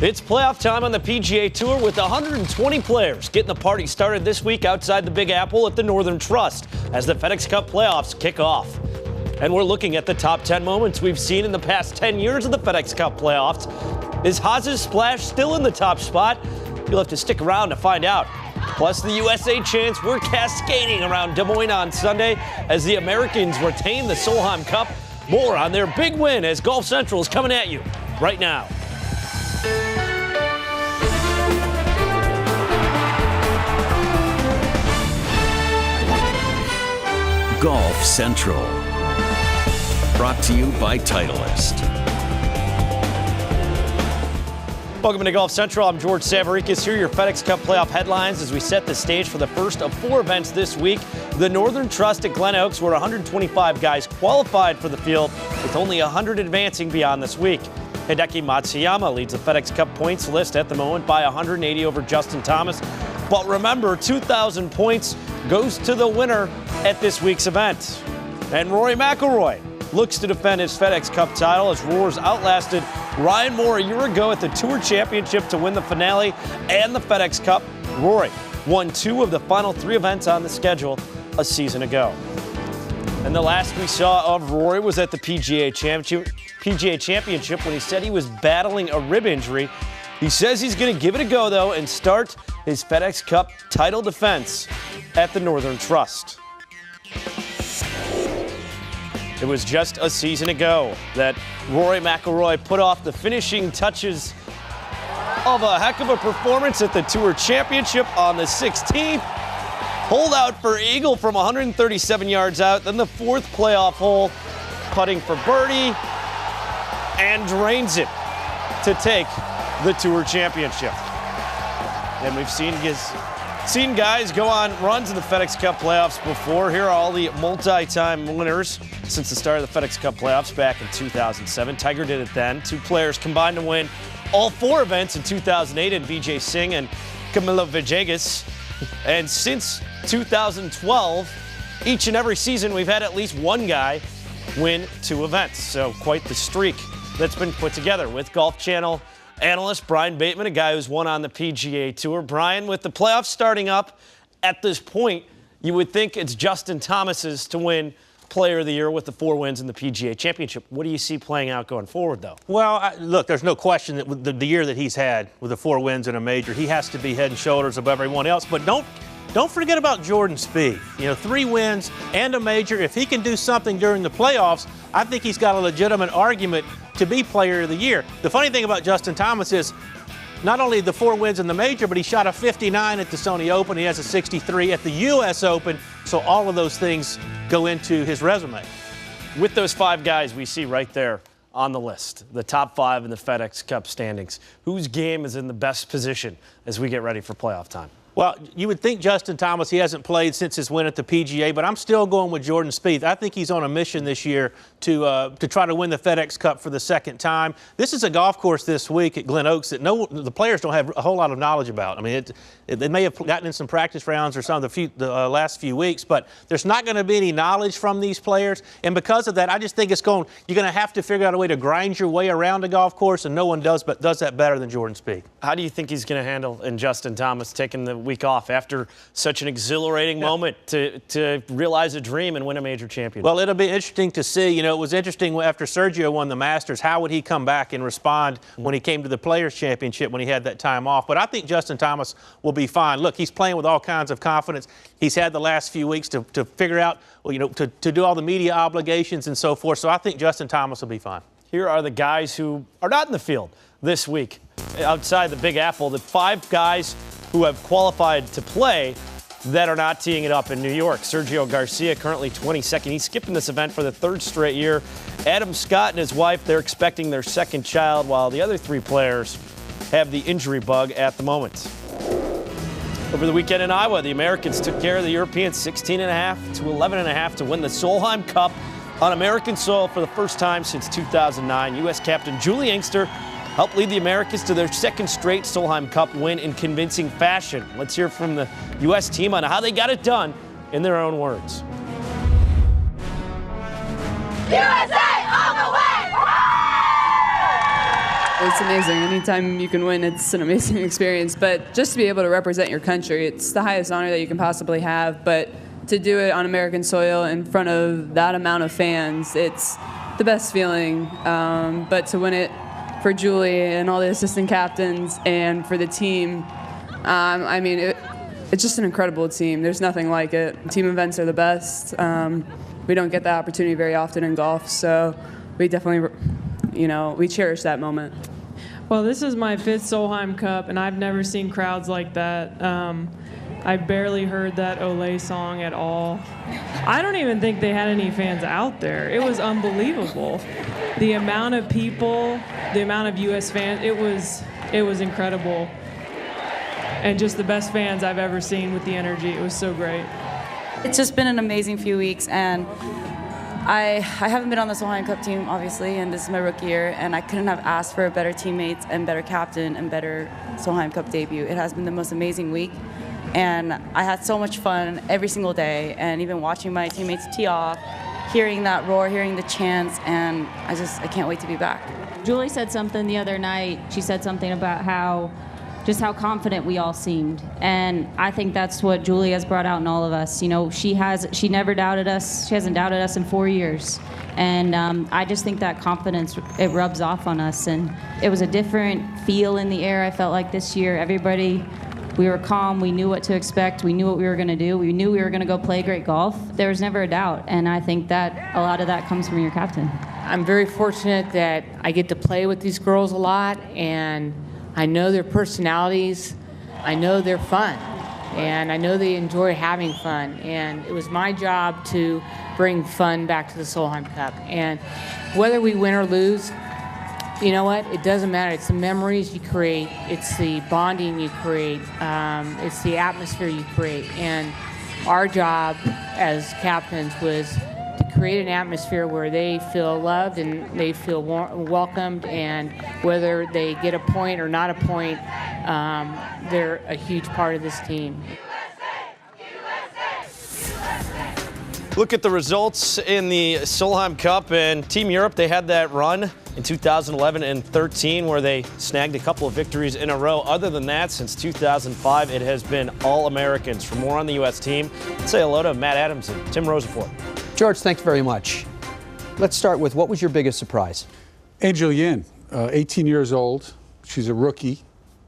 It's playoff time on the PGA Tour with 120 players getting the party started this week outside the Big Apple at the Northern Trust as the FedEx Cup playoffs kick off. And we're looking at the top 10 moments we've seen in the past 10 years of the FedEx Cup playoffs. Is Haas's splash still in the top spot? You'll have to stick around to find out. Plus, the USA chants were cascading around Des Moines on Sunday as the Americans retain the Solheim Cup. More on their big win as Golf Central is coming at you right now. Golf Central, brought to you by Titleist. Welcome to Golf Central. I'm George Savarickas. Here are your FedEx Cup playoff headlines as we set the stage for the first of 4 events this week. The Northern Trust at Glen Oaks, where 125 guys qualified for the field, with only 100 advancing beyond this week. Hideki Matsuyama leads the FedEx Cup points list at the moment by 180 over Justin Thomas. But remember, 2,000 points goes to the winner at this week's event. And Rory McIlroy looks to defend his FedEx Cup title as Roars outlasted Ryan Moore a year ago at the Tour Championship to win the finale and the FedEx Cup. Rory won 2 of the final 3 events on the schedule a season ago. And the last we saw of Rory was at the PGA Championship when he said he was battling a rib injury. He says he's going to give it a go, though, and start his FedEx Cup title defense at the Northern Trust. It was just a season ago that Rory McIlroy put off the finishing touches of a heck of a performance at the Tour Championship on the 16th. Hold out for eagle from 137 yards out, then the 4th playoff hole, putting for birdie, and drains it to take the Tour Championship. And we've seen guys go on runs in the FedEx Cup playoffs before. Here are all the multi-time winners since the start of the FedEx Cup playoffs back in 2007. Tiger did it then. 2 players combined to win all 4 events in 2008 in Vijay Singh and Camilo Villegas. And since 2012, each and every season we've had at least one guy win 2 events. So quite the streak that's been put together with Golf Channel analyst Brian Bateman, a guy who's won on the PGA Tour. Brian, with the playoffs starting up at this point, you would think it's Justin Thomas's to win Player of the Year with the 4 wins in the PGA Championship. What do you see playing out going forward, though? Well, look, there's no question that with the year that he's had with the 4 wins in a major, he has to be head and shoulders above everyone else. But don't forget about Jordan Spieth. 3 wins and a major. If he can do something during the playoffs, I think he's got a legitimate argument to be Player of the Year. The funny thing about Justin Thomas is not only the 4 wins in the major, but he shot a 59 at the Sony Open. He has a 63 at the U.S. Open. So all of those things go into his resume. With those 5 guys we see right there on the list, the top 5 in the FedEx Cup standings, whose game is in the best position as we get ready for playoff time? Well, you would think Justin Thomas, he hasn't played since his win at the PGA, but I'm still going with Jordan Spieth. I think he's on a mission this year to try to win the FedEx Cup for the 2nd time. This is a golf course this week at Glen Oaks that the players don't have a whole lot of knowledge about. I mean, they may have gotten in some practice rounds or some of the last few weeks, but there's not going to be any knowledge from these players. And because of that, I just think you're going to have to figure out a way to grind your way around a golf course, and no one does that better than Jordan Spieth. How do you think he's going to handle in Justin Thomas taking the week off after such an exhilarating moment to realize a dream and win a major championship? Well, it'll be interesting to see. It was interesting after Sergio won the Masters, how would he come back and respond when he came to the Players Championship when he had that time off? But I think Justin Thomas will be fine. Look, he's playing with all kinds of confidence. He's had the last few weeks to figure out, to do all the media obligations and so forth. So I think Justin Thomas will be fine. Here are the guys who are not in the field this week outside the Big Apple. The 5 guys who have qualified to play that are not teeing it up in New York. Sergio Garcia currently 22nd. He's skipping this event for the 3rd straight year. Adam Scott and his wife, they're expecting their 2nd child, while the other 3 players have the injury bug at the moment. Over the weekend in Iowa, the Americans took care of the Europeans 16.5 to 11.5 to win the Solheim Cup on American soil for the first time since 2009. U.S. captain Julie Inkster helped lead the Americans to their 2nd straight Solheim Cup win in convincing fashion. Let's hear from the U.S. team on how they got it done in their own words. USA all the way! It's amazing. Anytime you can win, it's an amazing experience. But just to be able to represent your country, it's the highest honor that you can possibly have. But to do it on American soil in front of that amount of fans, it's the best feeling. But to win it for Julie and all the assistant captains and for the team, I mean, it's just an incredible team. There's nothing like it. Team events are the best. We don't get that opportunity very often in golf, so we definitely, we cherish that moment. Well, this is my 5th Solheim Cup, and I've never seen crowds like that. I barely heard that Olay song at all. I don't even think they had any fans out there. It was unbelievable. The amount of people, the amount of U.S. fans, it was incredible. And just the best fans I've ever seen with the energy. It was so great. It's just been an amazing few weeks, and I haven't been on the Solheim Cup team, obviously, and this is my rookie year, and I couldn't have asked for better teammates and better captain and better Solheim Cup debut. It has been the most amazing week, and I had so much fun every single day, and even watching my teammates tee off, hearing that roar, hearing the chants, and I can't wait to be back. Julie said something the other night. She said something about how confident we all seemed, and I think that's what Julie has brought out in all of us. She never doubted us. She hasn't doubted us in 4 years, and I just think that confidence, it rubs off on us, and it was a different feel in the air. I felt like this year, everybody, we were calm. We knew what to expect. We knew what we were going to do. We knew we were going to go play great golf. There was never a doubt, and I think that a lot of that comes from your captain. I'm very fortunate that I get to play with these girls a lot, and I know their personalities, I know they're fun, and I know they enjoy having fun, and it was my job to bring fun back to the Solheim Cup. And whether we win or lose, you know what, it doesn't matter. It's the memories you create, it's the bonding you create, it's the atmosphere you create, and our job as captains was to create an atmosphere where they feel loved and they feel welcomed, and whether they get a point or not a point, they're a huge part of this team. Look at the results in the Solheim Cup, and Team Europe, they had that run in 2011 and 13 where they snagged a couple of victories in a row. Other than that, since 2005, it has been all Americans. For more on the U.S. team, let's say hello to Matt Adams and Tim Rosaport. George, thanks very much. Let's start with, what was your biggest surprise? Angel Yin, 18 years old. She's a rookie.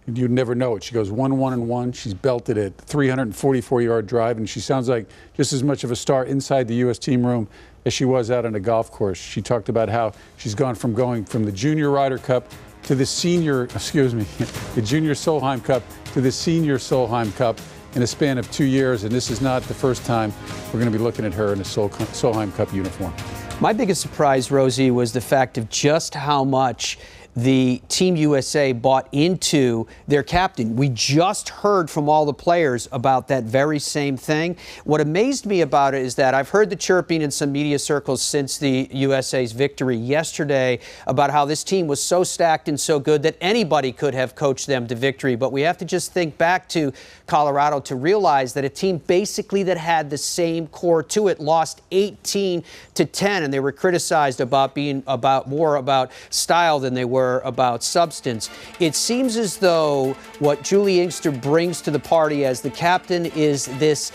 You'd never know it. She goes 1-1-1. She's belted at 344-yard drive, and she sounds like just as much of a star inside the U.S. team room as she was out on a golf course. She talked about how she's gone from going from the Junior Ryder Cup to the the Junior Solheim Cup to the Senior Solheim Cup in a span of 2 years, and this is not the first time we're going to be looking at her in a Solheim Cup uniform. My biggest surprise, Rosie, was the fact of just how much the Team USA bought into their captain. We just heard from all the players about that very same thing. What amazed me about it is that I've heard the chirping in some media circles since the USA's victory yesterday about how this team was so stacked and so good that anybody could have coached them to victory. But we have to just think back to Colorado to realize that a team basically that had the same core to it lost 18-10, and they were criticized about being more about style than they were about substance. It seems as though what Julie Inkster brings to the party as the captain is this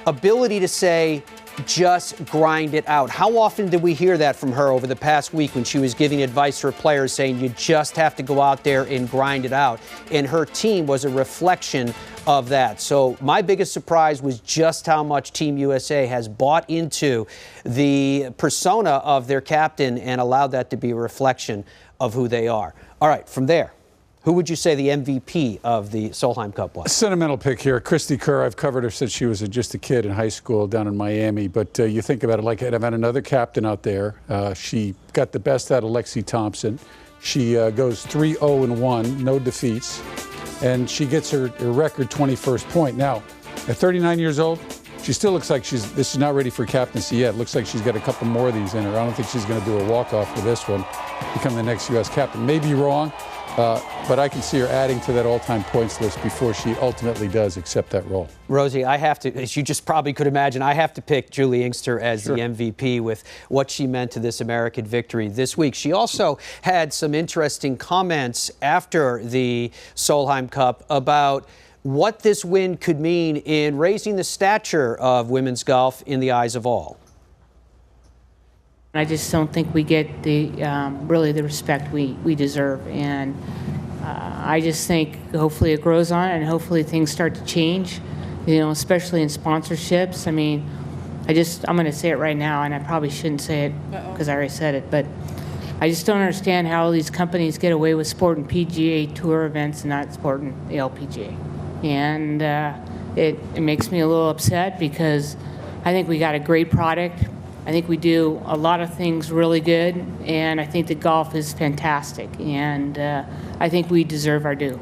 ability to say, just grind it out. How often did we hear that from her over the past week when she was giving advice to her players saying you just have to go out there and grind it out? And her team was a reflection of that. So my biggest surprise was just how much Team USA has bought into the persona of their captain and allowed that to be a reflection of who they are. All right, from there, who would you say the MVP of the Solheim Cup was? Sentimental pick here, Christy Kerr. I've covered her since she was just a kid in high school down in Miami. But you think about it like I've had another captain out there. She got the best out of Lexi Thompson. She goes 3-0-1, no defeats, and she gets her record 21st point. Now, at 39 years old, she still looks like this is not ready for captaincy yet. Looks like she's got a couple more of these in her. I don't think she's going to do a walk-off with this one, become the next U.S. captain. May be wrong, But I can see her adding to that all-time points list before she ultimately does accept that role. Rosie, I have to, as you just probably could imagine, I have to pick Julie Inkster as the MVP with what she meant to this American victory this week. She also had some interesting comments after the Solheim Cup about what this win could mean in raising the stature of women's golf in the eyes of all. I just don't think we get the really the respect we deserve, and I just think hopefully it grows on, and hopefully things start to change, you know, especially in sponsorships. I mean, I'm going to say it right now, and I probably shouldn't say it because I already said it, but I just don't understand how these companies get away with sporting PGA Tour events and not sporting the LPGA, and it makes me a little upset because I think we got a great product. I think we do a lot of things really good, and I think the golf is fantastic, and I think we deserve our due.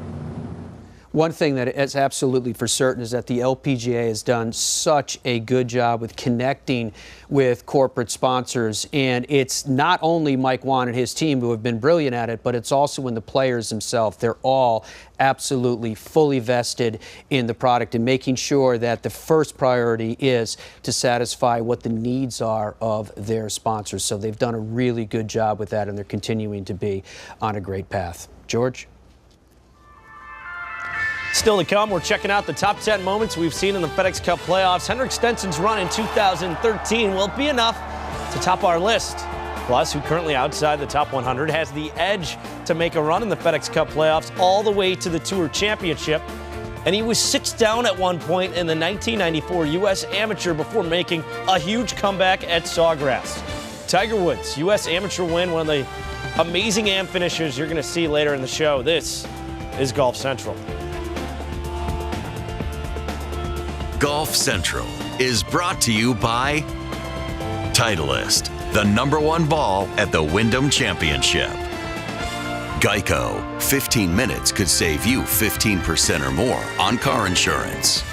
One thing that is absolutely for certain is that the LPGA has done such a good job with connecting with corporate sponsors, and it's not only Mike Wan and his team who have been brilliant at it, but it's also in the players themselves. They're all absolutely fully vested in the product and making sure that the first priority is to satisfy what the needs are of their sponsors. So they've done a really good job with that, and they're continuing to be on a great path. George? Still to come, we're checking out the top 10 moments we've seen in the FedEx Cup playoffs. Henrik Stenson's run in 2013 will be enough to top our list. Plus, who currently outside the top 100 has the edge to make a run in the FedEx Cup playoffs all the way to the Tour Championship. And he was 6 down at one point in the 1994 U.S. Amateur before making a huge comeback at Sawgrass. Tiger Woods, U.S. Amateur win, one of the amazing AM finishes you're going to see later in the show. This is Golf Central. Golf Central is brought to you by Titleist, the #1 ball at the Wyndham Championship. Geico, 15 minutes could save you 15% or more on car insurance.